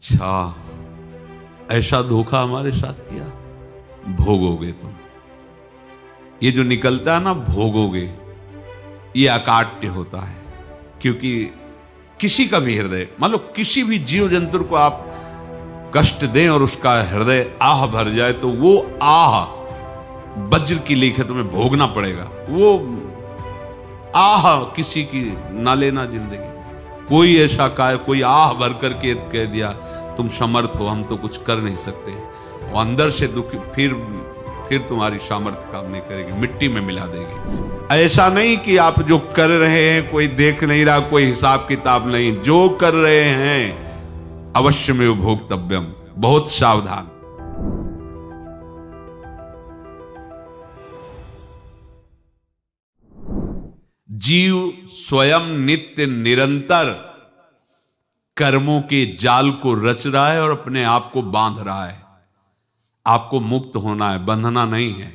अच्छा, ऐसा धोखा हमारे साथ किया, भोगोगे तुम। ये जो निकलता है ना भोगोगे, ये अकाट्य होता है। क्योंकि किसी का भी हृदय, मान लो किसी भी जीव जंतु को आप कष्ट दें और उसका हृदय आह भर जाए, तो वो आह वज्र की लेखे तुम्हें भोगना पड़ेगा। वो आह किसी की ना लेना जिंदगी। कोई ऐसा कोई आह भर करके कह दिया तुम समर्थ हो, हम तो कुछ कर नहीं सकते, वो अंदर से दुखी, फिर तुम्हारी सामर्थ्य काम नहीं करेगी, मिट्टी में मिला देगी। ऐसा नहीं कि आप जो कर रहे हैं कोई देख नहीं रहा, कोई हिसाब किताब नहीं, जो कर रहे हैं अवश्य में भोक्तव्यम, बहुत सावधान। जीव स्वयं नित्य निरंतर कर्मों के जाल को रच रहा है और अपने आप को बांध रहा है। आपको मुक्त होना है, बंधना नहीं है।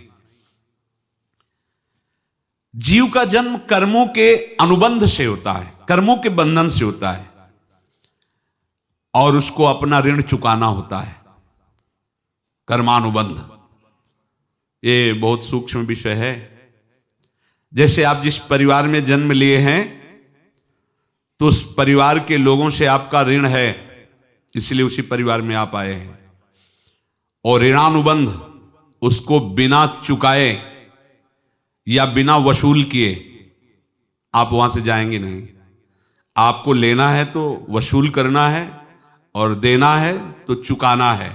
जीव का जन्म कर्मों के अनुबंध से होता है, कर्मों के बंधन से होता है, और उसको अपना ऋण चुकाना होता है। कर्मानुबंध ये बहुत सूक्ष्म विषय है। जैसे आप जिस परिवार में जन्म लिए हैं, तो उस परिवार के लोगों से आपका ऋण है, इसलिए उसी परिवार में आप आए हैं। और ऋणानुबंध, उसको बिना चुकाए या बिना वसूल किए आप वहां से जाएंगे नहीं। आपको लेना है तो वसूल करना है, और देना है तो चुकाना है।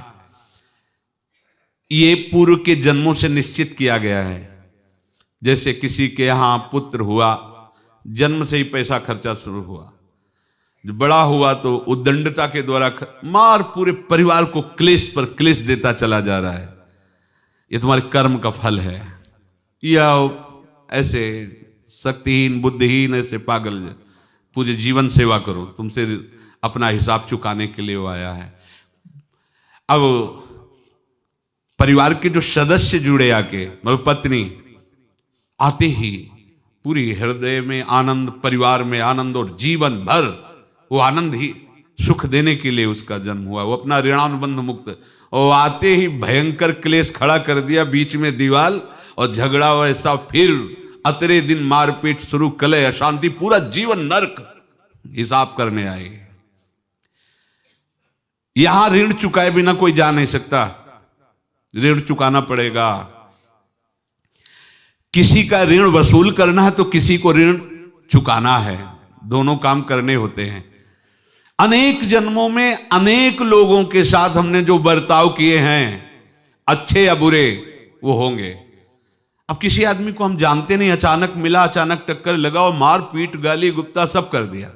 ये पूर्व के जन्मों से निश्चित किया गया है। जैसे किसी के यहां पुत्र हुआ, जन्म से ही पैसा खर्चा शुरू हुआ, जो बड़ा हुआ तो उद्दंडता के द्वारा मार पूरे परिवार को क्लेश पर क्लेश देता चला जा रहा है। ये तुम्हारे कर्म का फल है। या ऐसे शक्तिहीन बुद्धिहीन ऐसे पागल पूरे जीवन सेवा करो, तुमसे अपना हिसाब चुकाने के लिए वो आया है। अब परिवार के जो सदस्य जुड़े आके, मतलब पत्नी आते ही पूरी हृदय में आनंद, परिवार में आनंद, और जीवन भर वो आनंद ही सुख देने के लिए उसका जन्म हुआ। वो अपना ऋणानुबंध मुक्त, और आते ही भयंकर क्लेश खड़ा कर दिया, बीच में दीवाल और झगड़ा वैसा, फिर अतरे दिन मारपीट शुरू, कलह अशांति, पूरा जीवन नरक हिसाब करने आए। यहां ऋण चुकाए बिना कोई जा नहीं सकता, ऋण चुकाना पड़ेगा। किसी का ऋण वसूल करना है तो किसी को ऋण चुकाना है, दोनों काम करने होते हैं। अनेक जन्मों में अनेक लोगों के साथ हमने जो बर्ताव किए हैं, अच्छे या बुरे, वो होंगे। अब किसी आदमी को हम जानते नहीं, अचानक मिला, अचानक टक्कर लगा और मार पीट गाली गुप्ता सब कर दिया,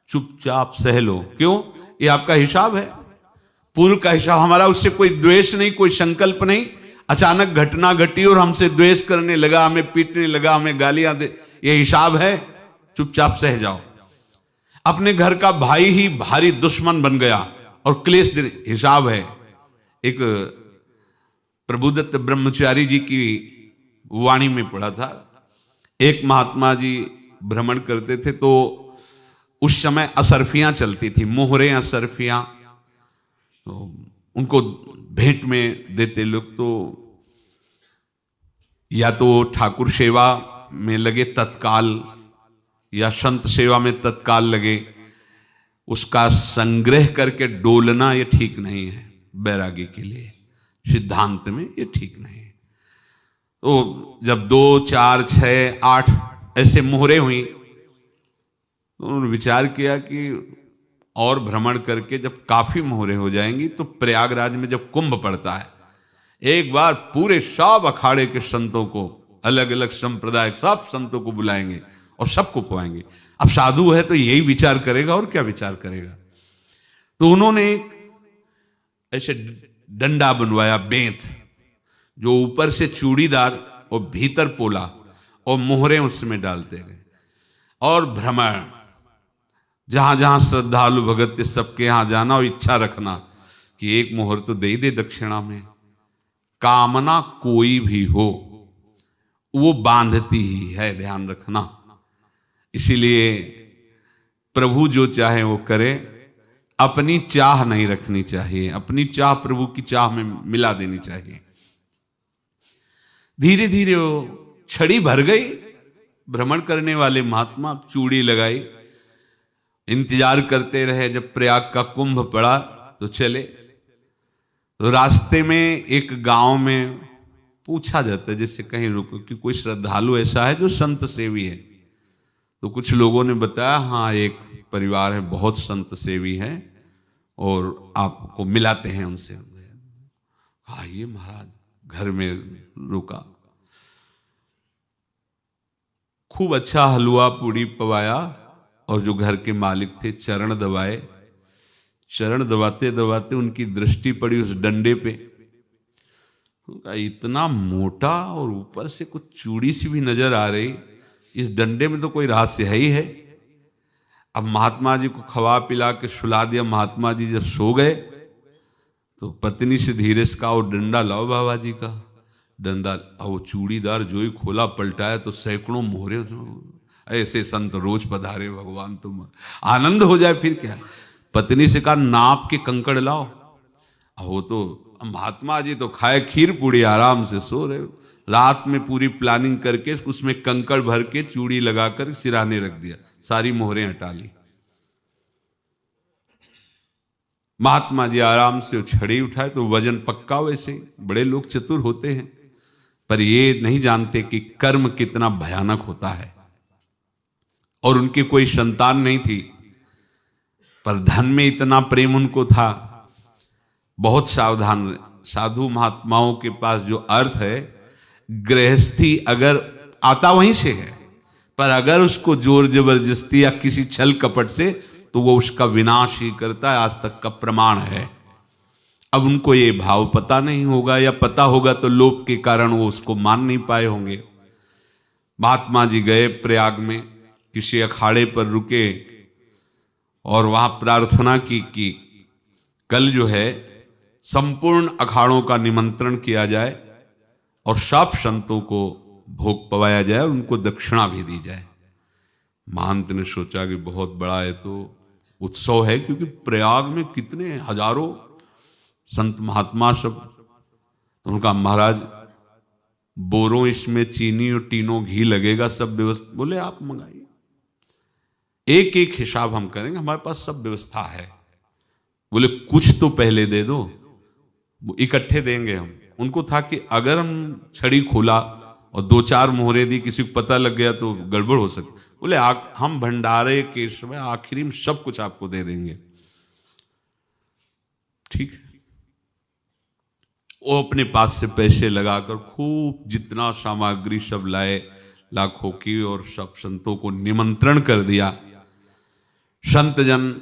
चुपचाप सह लो। क्यों? ये आपका हिसाब है, पूर्व का हिसाब। हमारा उससे कोई द्वेष नहीं, कोई संकल्प नहीं। अचानक घटना घटी और हमसे द्वेष करने लगा, हमें पीटने लगा, हमें गालियां दे, ये हिसाब है, चुपचाप सह जाओ। अपने घर का भाई ही भारी दुश्मन बन गया और क्लेश दे, हिसाब है। एक प्रभुदत्त ब्रह्मचारी जी की वाणी में पढ़ा था, एक महात्मा जी भ्रमण करते थे, तो उस समय असरफियां चलती थी, मोहरे असरफियां, तो उनको भेंट में देते लोग। तो या तो ठाकुर सेवा में लगे तत्काल, या संत सेवा में तत्काल लगे, उसका संग्रह करके डोलना ये ठीक नहीं है। बैरागी के लिए सिद्धांत में ये ठीक नहीं है। तो जब 2, 4, 6, 8 ऐसे मोहरे हुई, तो उन्होंने विचार किया कि और भ्रमण करके जब काफी मोहरे हो जाएंगी तो प्रयागराज में जब कुंभ पड़ता है, एक बार पूरे सब अखाड़े के संतों को, अलग अलग संप्रदाय सब संतों को बुलाएंगे और सबको पुआएंगे। अब साधु है तो यही विचार करेगा, और क्या विचार करेगा। तो उन्होंने ऐसे डंडा बनवाया, बेंत, जो ऊपर से चूड़ीदार और भीतर पोला, और मोहरे उसमें डालते गए। और भ्रमण, जहां जहां श्रद्धालु भगत थे सबके यहां जाना, और इच्छा रखना कि एक मोहर तो दे दे दक्षिणा में। कामना कोई भी हो वो बांधती ही है, ध्यान रखना। इसीलिए प्रभु जो चाहे वो करे, अपनी चाह नहीं रखनी चाहिए, अपनी चाह प्रभु की चाह में मिला देनी चाहिए। धीरे धीरे वो छड़ी भर गई। भ्रमण करने वाले महात्मा चूड़ी लगाई, इंतजार करते रहे। जब प्रयाग का कुंभ पड़ा तो चले। तो रास्ते में एक गांव में पूछा जाता है, जैसे कहीं रुको कि कोई श्रद्धालु ऐसा है जो संत सेवी है। तो कुछ लोगों ने बताया, हाँ एक परिवार है बहुत संत सेवी है और आपको मिलाते हैं उनसे। आइए महाराज, घर में रुका। खूब अच्छा हलवा पूड़ी पवाया और जो घर के मालिक थे चरण दबाए। चरण दबाते दबाते उनकी दृष्टि पड़ी उस डंडे पे। इतना मोटा और ऊपर से कुछ चूड़ी सी भी नजर आ रही, इस डंडे में तो कोई रहस्य है ही है। अब महात्मा जी को खवा पिला के सुला दिया। महात्मा जी जब सो गए तो पत्नी से धीरे से कहा, वो डंडा लाओ बाबा जी का। डंडा, वो चूड़ीदार जो ही खोला पलटाया तो सैकड़ों मोहरे। ऐसे संत रोज पधारे भगवान, तुम आनंद हो जाए फिर क्या। पत्नी से कहा, नाप के कंकड़ लाओ। वो तो महात्मा जी तो खाए खीर पूड़ी, आराम से सो रहे। रात में पूरी प्लानिंग करके उसमें कंकड़ भर के चूड़ी लगाकर सिराने रख दिया, सारी मोहरें हटा ली। महात्मा जी आराम से छड़ी उठाए तो वजन पक्का। वैसे बड़े लोग चतुर होते हैं, पर ये नहीं जानते कि कर्म कितना भयानक होता है। और उनकी कोई संतान नहीं थी, पर धन में इतना प्रेम उनको था। बहुत सावधान। साधु महात्माओं के पास जो अर्थ है, गृहस्थी अगर आता वहीं से है, पर अगर उसको जोर जबरदस्ती या किसी छल कपट से, तो वो उसका विनाश ही करता है। आज तक का प्रमाण है। अब उनको ये भाव पता नहीं होगा, या पता होगा तो लोभ के कारण वो उसको मान नहीं पाए होंगे। महात्मा जी गए प्रयाग में, किसी अखाड़े पर रुके और वहां प्रार्थना की कि कल जो है संपूर्ण अखाड़ों का निमंत्रण किया जाए और सब संतों को भोग पवाया जाए और उनको दक्षिणा भी दी जाए। महंत ने सोचा कि बहुत बड़ा है तो उत्सव है, क्योंकि प्रयाग में कितने हजारों संत महात्मा सब। तो उनका, महाराज बोरों इसमें चीनी और टीनों घी लगेगा, सब व्यवस्था। बोले आप मंगाइए, एक एक हिसाब हम करेंगे, हमारे पास सब व्यवस्था है। बोले कुछ तो पहले दे दो, वो इकट्ठे देंगे हम। उनको था कि अगर हम छड़ी खोला और दो चार मोहरे दी, किसी को पता लग गया तो गड़बड़ हो सकती। बोले हम भंडारे के समय आखिरी में सब कुछ आपको दे देंगे। ठीक है। वो अपने पास से पैसे लगाकर खूब जितना सामग्री सब लाए, लाखों की, और सब संतों को निमंत्रण कर दिया। संत जन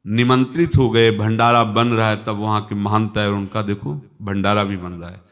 निमंत्रित हो गए, भंडारा बन रहा है। तब वहां के महंत है और उनका देखो भंडारा भी बन रहा है।